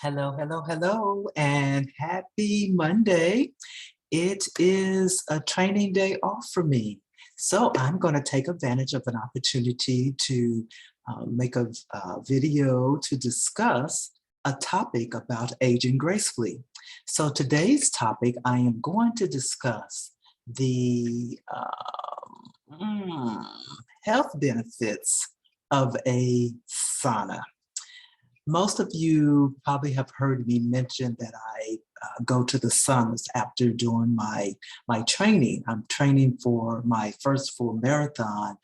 Hello, hello, hello, and happy Monday. It is a training day off for me. So I'm going to take advantage of an opportunity to make a video to discuss a topic about aging gracefully. So today's topic, I am going to discuss the health benefits of a sauna. Most of you probably have heard me mention that I go to the saunas after doing my training. I'm training for my first full marathon,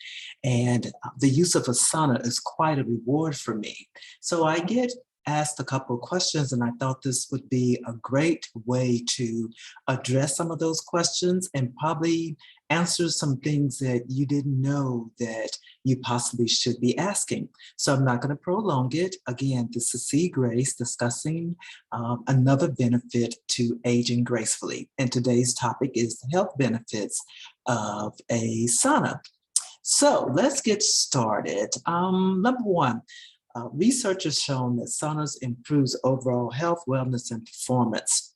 and the use of a sauna is quite a reward for me. So I get asked a couple of questions, and I thought this would be a great way to address some of those questions and probably answer some things that you didn't know that you possibly should be asking. So I'm not going to prolong it. Again, this is C. Grace discussing another benefit to aging gracefully. And today's topic is the health benefits of a sauna. So let's get started. Number one, research has shown that saunas improves overall health, wellness, and performance.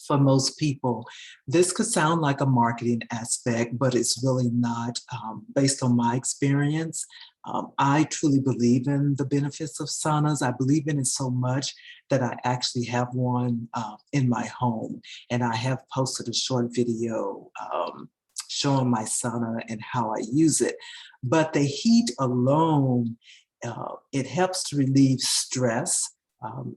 For most people, this could sound like a marketing aspect, but it's really not. Based on my experience, I truly believe in the benefits of saunas. I believe in it so much that I actually have one in my home, and I have posted a short video showing my sauna and how I use it. But the heat alone, it helps to relieve stress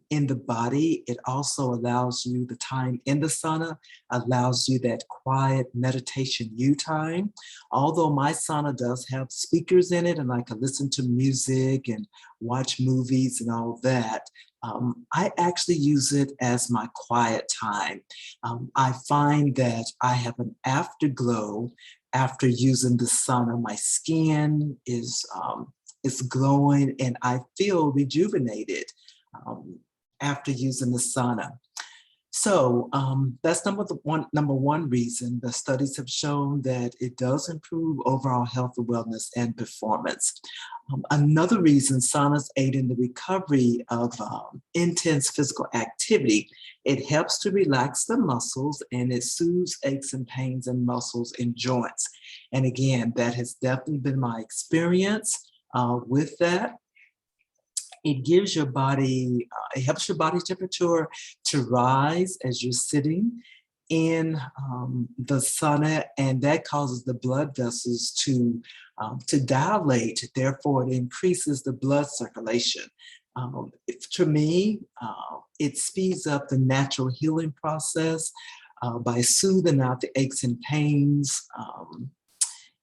in the body. It also allows you the time in the sauna, allows you that quiet meditation you time. Although my sauna does have speakers in it and I can listen to music and watch movies and all that, I actually use it as my quiet time. I find that I have an afterglow after using the sauna. My skin is glowing and I feel rejuvenated after using the sauna. So that's number one reason. The studies have shown that it does improve overall health and wellness and performance. Another reason, saunas aid in the recovery of intense physical activity. It helps to relax the muscles and it soothes aches and pains in muscles and joints. And again, that has definitely been my experience with that. It gives your body, it helps your body temperature to rise as you're sitting in the sauna, and that causes the blood vessels to dilate. Therefore, it increases the blood circulation. To me, it speeds up the natural healing process by soothing out the aches and pains,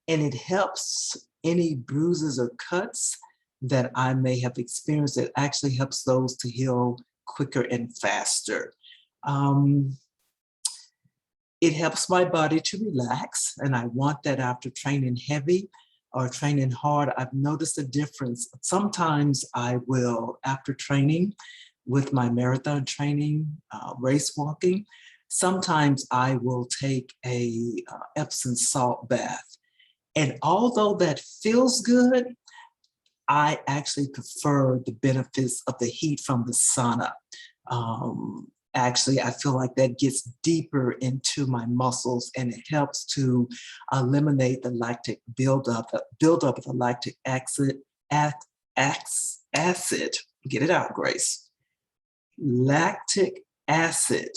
and it helps any bruises or cuts that I may have experienced. It actually helps those to heal quicker and faster. It helps my body to relax, and I want that after training heavy or training hard. I've noticed a difference. Sometimes I will, after training with my marathon training, race walking, sometimes I will take a Epsom salt bath. And although that feels good, I actually prefer the benefits of the heat from the sauna. Actually, I feel like that gets deeper into my muscles and it helps to eliminate the lactic buildup of the lactic acid. Get it out, Grace. Lactic acid.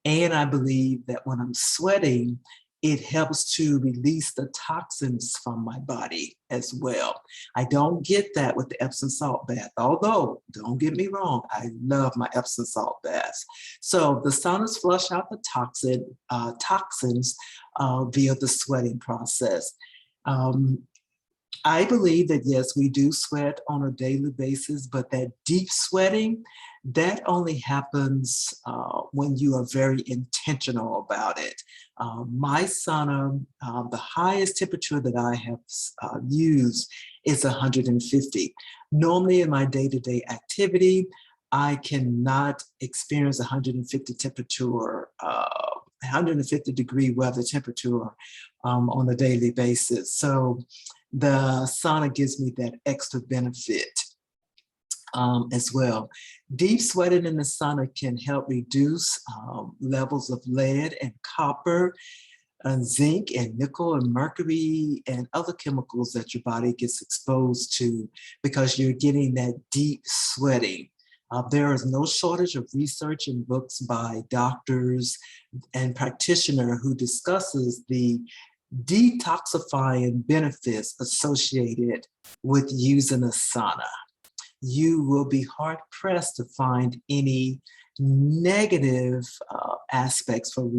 And I believe that when I'm sweating, it helps to release the toxins from my body as well. I don't get that with the Epsom salt bath, although don't get me wrong, I love my Epsom salt baths. So the saunas flush out the toxins via the sweating process. I believe that yes, we do sweat on a daily basis, but that deep sweating, that only happens when you are very intentional about it. My sauna, the highest temperature that I have used is 150. Normally in my day-to-day activity, I cannot experience 150 temperature, 150 degree weather temperature on a daily basis. So the sauna gives me that extra benefit. as well. Deep sweating in the sauna can help reduce levels of lead and copper and zinc and nickel and mercury and other chemicals that your body gets exposed to because you're getting that deep sweating. There is no shortage of research and books by doctors and practitioners who discusses the detoxifying benefits associated with using a sauna. You will be hard pressed to find any negative aspects for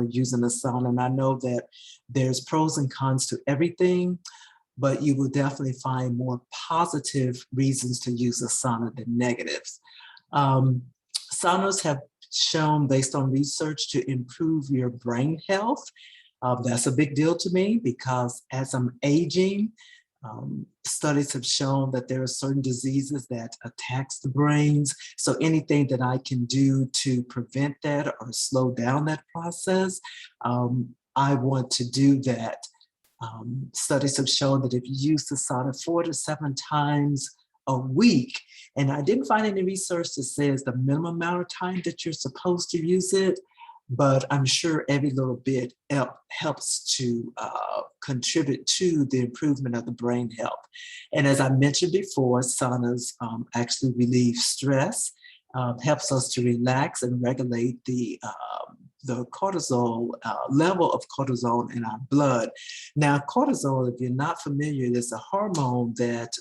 using a sauna. And I know that there's pros and cons to everything, but you will definitely find more positive reasons to use a sauna than negatives. Saunas have shown, based on research, to improve your brain health. That's a big deal to me because as I'm aging, studies have shown that there are certain diseases that attacks the brains. So anything that I can do to prevent that or slow down that process, I want to do that. Studies have shown that if you use the sauna 4 to 7 times a week, and I didn't find any research that says the minimum amount of time that you're supposed to use it, but I'm sure every little bit helps to contribute to the improvement of the brain health. And as I mentioned before, saunas actually relieve stress, helps us to relax and regulate the cortisol level of cortisol in our blood. Now, cortisol, if you're not familiar, is a hormone that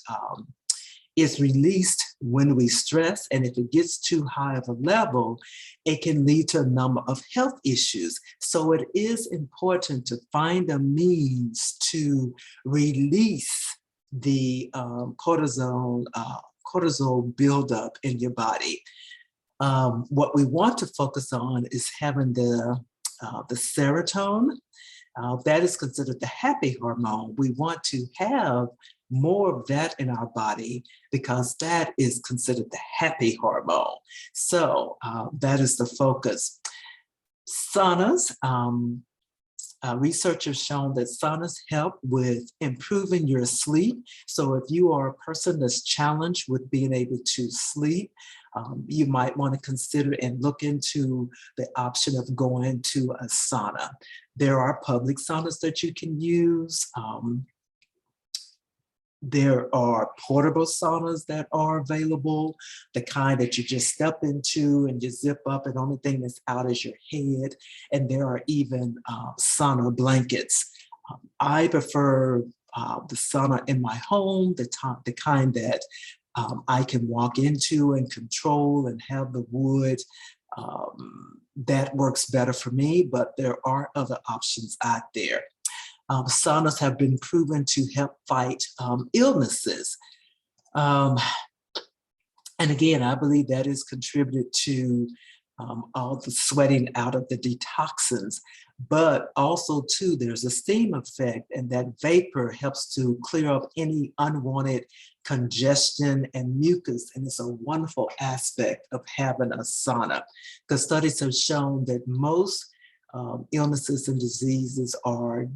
is released when we stress, and if it gets too high of a level, it can lead to a number of health issues. So it is important to find a means to release the cortisol buildup in your body. What we want to focus on is having the serotonin. That is considered the happy hormone. We want to have more of that in our body because that is considered the happy hormone. So that is the focus. Saunas, research has shown that saunas help with improving your sleep. So if you are a person that's challenged with being able to sleep, you might want to consider and look into the option of going to a sauna. There are public saunas that you can use. There are portable saunas that are available, the kind that you just step into and you zip up and the only thing that's out is your head. And there are even sauna blankets. I prefer the sauna in my home, the kind that I can walk into and control and have the wood. That works better for me, but there are other options out there. Saunas have been proven to help fight illnesses. And again, I believe that is contributed to all the sweating out of the toxins, but also too, there's a steam effect, and that vapor helps to clear up any unwanted congestion and mucus. And it's a wonderful aspect of having a sauna, because studies have shown that most illnesses and diseases are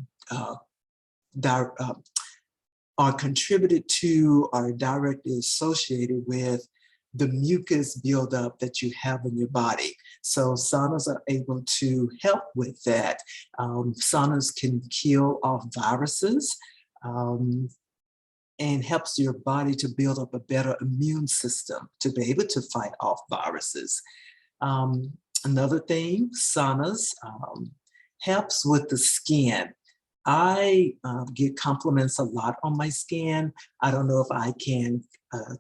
contributed to or directly associated with the mucus buildup that you have in your body. So saunas are able to help with that. Saunas can kill off viruses and helps your body to build up a better immune system to be able to fight off viruses. Another thing, saunas helps with the skin. I get compliments a lot on my skin. I don't know if I can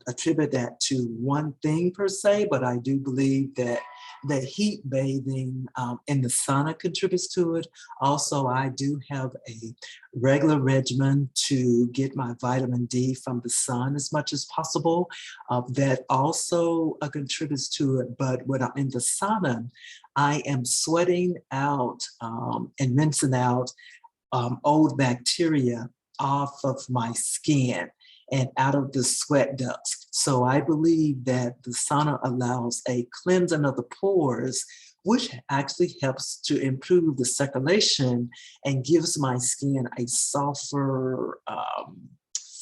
attribute that to one thing per se, but I do believe that the heat bathing in the sauna contributes to it. Also, I do have a regular regimen to get my vitamin D from the sun as much as possible. That also contributes to it. But when I'm in the sauna, I am sweating out and rinsing out old bacteria off of my skin and out of the sweat ducts. So I believe that the sauna allows a cleansing of the pores, which actually helps to improve the circulation and gives my skin a softer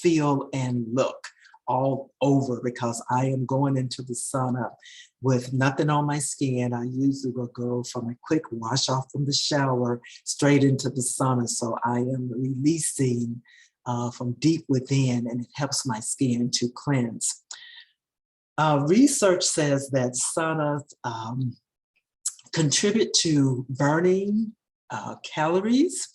feel and look. all over because I am going into the sauna with nothing on my skin. I usually will go from a quick wash off from the shower straight into the sauna. So I am releasing from deep within, and it helps my skin to cleanse. Research says that saunas contribute to burning calories.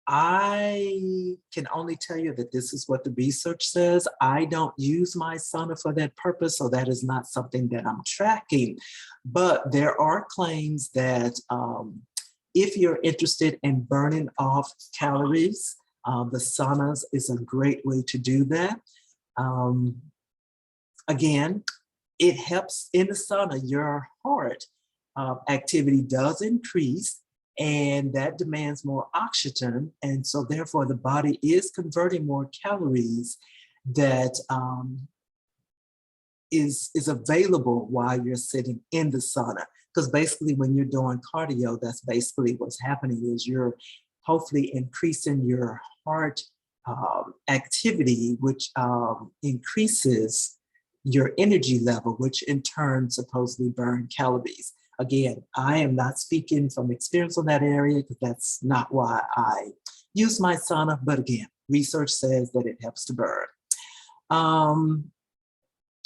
I can only tell you that this is what the research says. I don't use my sauna for that purpose, so that is not something that I'm tracking. But there are claims that if you're interested in burning off calories, the saunas is a great way to do that. Again, it helps in the sauna. Your heart activity does increase, and that demands more oxygen. And so therefore the body is converting more calories that is available while you're sitting in the sauna. Because basically when you're doing cardio, that's basically what's happening is you're hopefully increasing your heart activity, which increases your energy level, which in turn supposedly burn calories. Again, I am not speaking from experience on that area because that's not why I use my sauna. But again, research says that it helps to burn.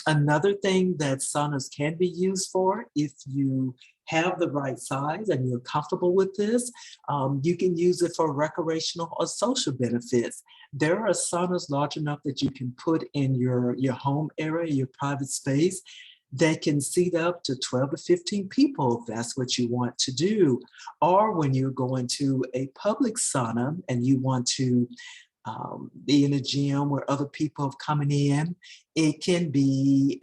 Another thing that saunas can be used for, if you have the right size and you're comfortable with this, you can use it for recreational or social benefits. There are saunas large enough that you can put in your home area, your private space, that can seat up to 12 to 15 people if that's what you want to do. Or when you're going to a public sauna and you want to be in a gym where other people are coming in, it can be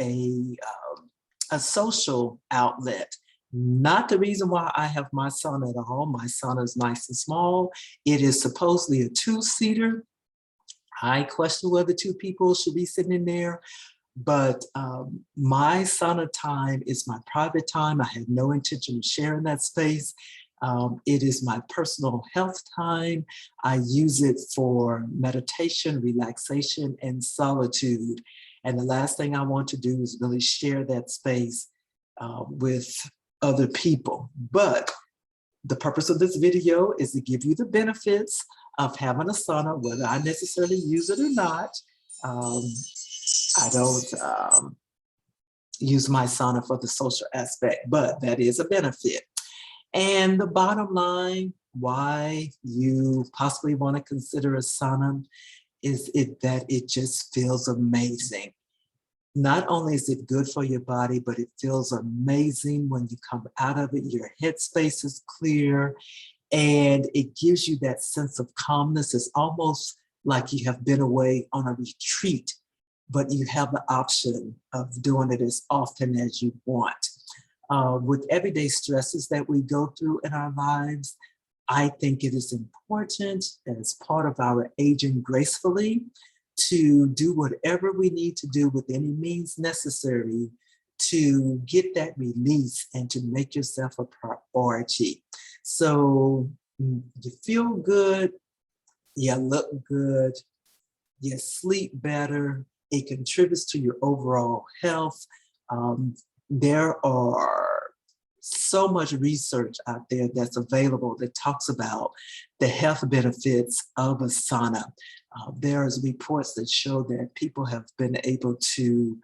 a social outlet. Not the reason why I have my sauna at all. My sauna is nice and small. It is supposedly a 2-seater. I question whether 2 people should be sitting in there. But my sauna time is my private time. I have no intention of sharing that space. It is my personal health time. I use it for meditation, relaxation, and solitude. And the last thing I want to do is really share that space with other people. But the purpose of this video is to give you the benefits of having a sauna, whether I necessarily use it or not. I don't use my sauna for the social aspect, but that is a benefit. And the bottom line, why you possibly want to consider a sauna is that it just feels amazing. Not only is it good for your body, but it feels amazing when you come out of it. Your headspace is clear and it gives you that sense of calmness. It's almost like you have been away on a retreat, but you have the option of doing it as often as you want. With everyday stresses that we go through in our lives, I think it is important as part of our aging gracefully to do whatever we need to do with any means necessary to get that release and to make yourself a priority. So you feel good, you look good, you sleep better, it contributes to your overall health. There are so much research out there that's available that talks about the health benefits of a sauna. There's reports that show that people have been able to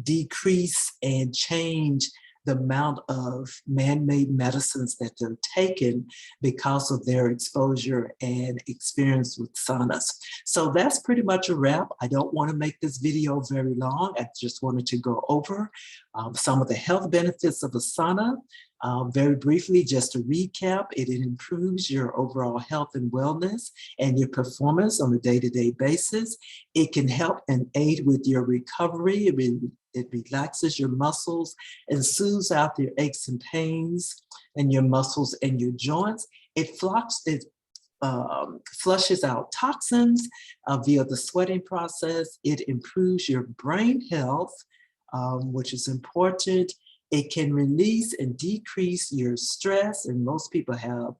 decrease and change the amount of man-made medicines that they're taking because of their exposure and experience with saunas. So that's pretty much a wrap. I don't want to make this video very long. I just wanted to go over some of the health benefits of a sauna. Very briefly, just to recap, it improves your overall health and wellness and your performance on a day-to-day basis. It can help and aid with your recovery. It relaxes your muscles and soothes out your aches and pains and your muscles and your joints. It flushes out toxins via the sweating process. It improves your brain health, which is important. It can release and decrease your stress, and most people have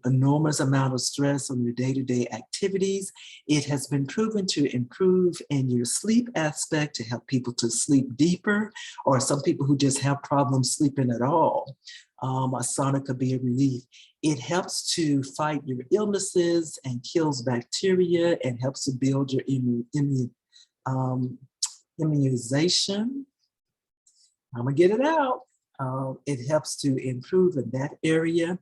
enormous amount of stress on your day-to-day activities. It has been proven to improve in your sleep aspect, to help people to sleep deeper, or some people who just have problems sleeping at all. A sauna could be a relief. It helps to fight your illnesses and kills bacteria and helps to build your immunization. I'm gonna get it out. It helps to improve in that area.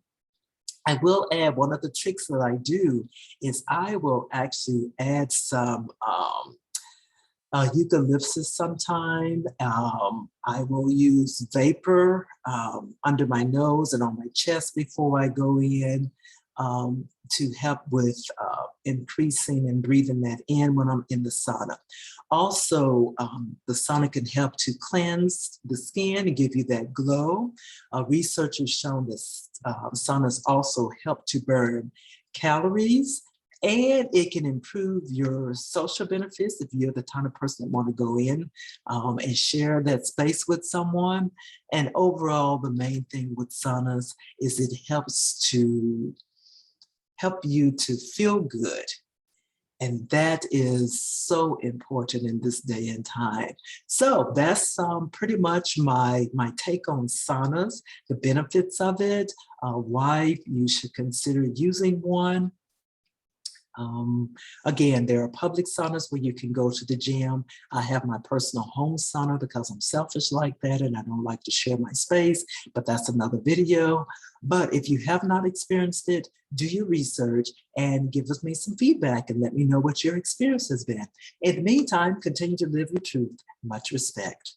I will add, one of the tricks that I do is I will actually add some eucalyptus sometime. I will use vapor under my nose and on my chest before I go in to help with increasing and breathing that in when I'm in the sauna. Also, the sauna can help to cleanse the skin and give you that glow. Research has shown that saunas also help to burn calories, and it can improve your social benefits if you're the kind of person that want to go in and share that space with someone. And overall, the main thing with saunas is it helps to help you to feel good. And that is so important in this day and time. So that's pretty much my take on saunas, the benefits of it, why you should consider using one. Again, there are public saunas where you can go to the gym. I have my personal home sauna because I'm selfish like that and I don't like to share my space, but that's another video. But if you have not experienced it, do your research and give me some feedback and let me know what your experience has been. In the meantime, continue to live your truth. Much respect.